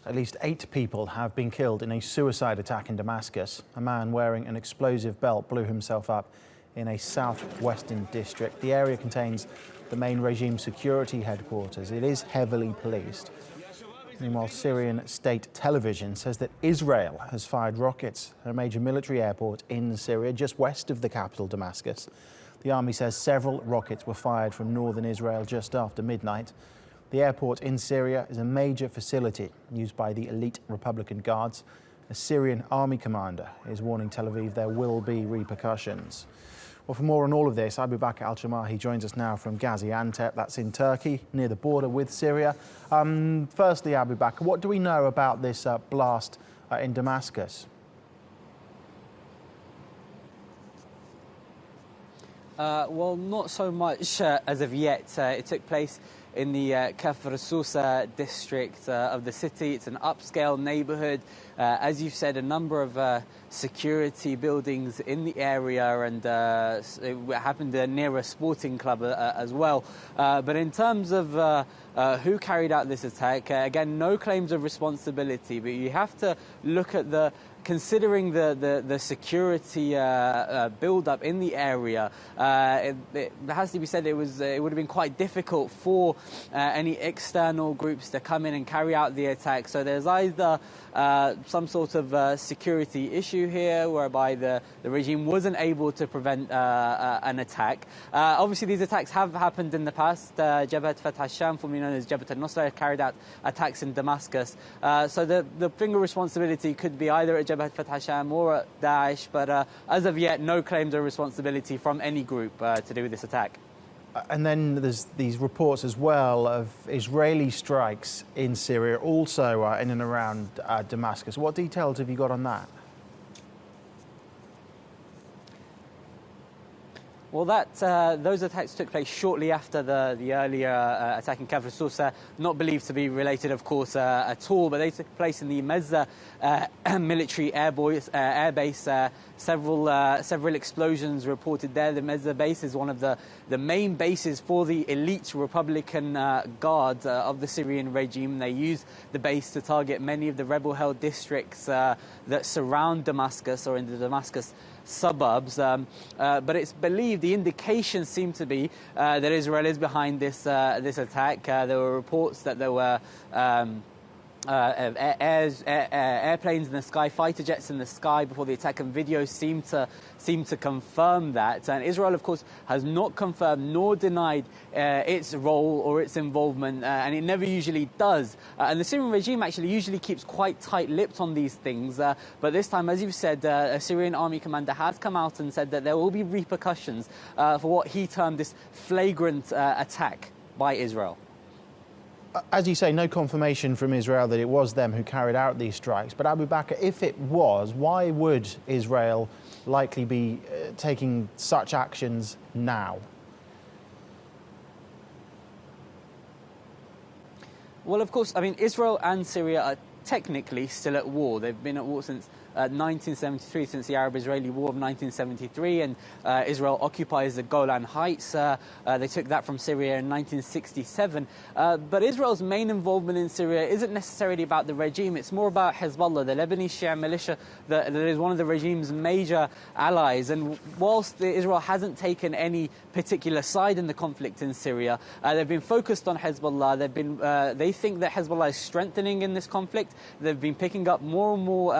At least 8 people have been killed in a suicide attack in Damascus. A man wearing an explosive belt blew himself up in a southwestern district. The area contains the main regime security headquarters. It is heavily policed. Meanwhile, Syrian state television says that Israel has fired rockets at a major military airport in Syria, just west of the capital, Damascus. The army says several rockets were fired from northern Israel just after midnight. The airport in Syria is a major facility used by the elite Republican Guards. A Syrian army commander is warning Tel Aviv there will be repercussions. Well, for more on all of this, Abubakr Al Shamahi joins us now from Gaziantep, that's in Turkey, near the border with Syria. Firstly, Abubakr, what do we know about this blast in Damascus? Well, not so much as of yet. It took place in the Kafr Sousa District of the city. It's an upscale neighbourhood. As you've said, a number of security buildings in the area, and it happened near a sporting club as well. But in terms of who carried out this attack, again, no claims of responsibility, but you have to look at considering the security build-up in the area, it has to be said it would have been quite difficult for any external groups to come in and carry out the attack. So there's either some sort of security issue here, whereby the regime wasn't able to prevent an attack. Obviously, these attacks have happened in the past. Jabhat Fath al-Sham, formerly known as Jabhat al-Nusra, carried out attacks in Damascus. So the finger responsibility could be either at Jabhat Fath al-Sham or at Daesh, but as of yet, no claims of responsibility from any group to do with this attack. And then there's these reports as well of Israeli strikes in Syria, also in and around Damascus. What details have you got on that? Well, those attacks took place shortly after the earlier attack in Kafr Sousa, not believed to be related, of course, at all, but they took place in the Mezza military air base. Several explosions reported there. The Mezza base is one of the main bases for the elite Republican Guard of the Syrian regime. They use the base to target many of the rebel-held districts that surround Damascus or in the Damascus suburbs, but it's believed, the indications seem to be that Israel is behind this attack. There were reports that there were airplanes in the sky, fighter jets in the sky before the attack, and videos seem to confirm that. And Israel, of course, has not confirmed nor denied its role or its involvement, and it never usually does. And the Syrian regime actually usually keeps quite tight-lipped on these things, but this time, as you've said, a Syrian army commander has come out and said that there will be repercussions for what he termed this flagrant attack by Israel. As you say, no confirmation from Israel that it was them who carried out these strikes. But Abubakr, if it was, why would Israel likely be taking such actions now? Well, of course, I mean, Israel and Syria are technically still at war. They've been at war since 1973, since the Arab-Israeli War of 1973, and Israel occupies the Golan Heights. They took that from Syria in 1967. But Israel's main involvement in Syria isn't necessarily about the regime. It's more about Hezbollah, the Lebanese Shia militia that is one of the regime's major allies. And whilst Israel hasn't taken any particular side in the conflict in Syria, they've been focused on Hezbollah. They think that Hezbollah is strengthening in this conflict. They've been picking up more and more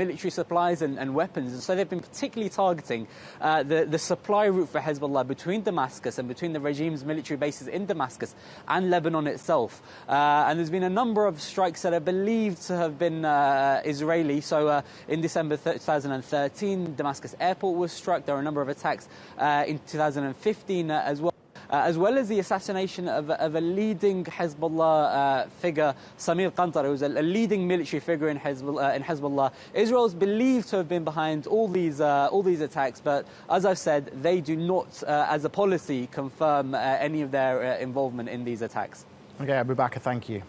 military supplies and weapons, and so they've been particularly targeting the supply route for Hezbollah between Damascus and between the regime's military bases in Damascus and Lebanon itself. And there's been a number of strikes that are believed to have been Israeli. So in December 2013, Damascus airport was struck. There were a number of attacks in 2015 as well as the assassination of a leading Hezbollah figure, Samir Qantar, who was a leading military figure in Hezbollah. Israel is believed to have been behind all these attacks, but as I've said, they do not, as a policy, confirm any of their involvement in these attacks. Okay, Abubakr, thank you.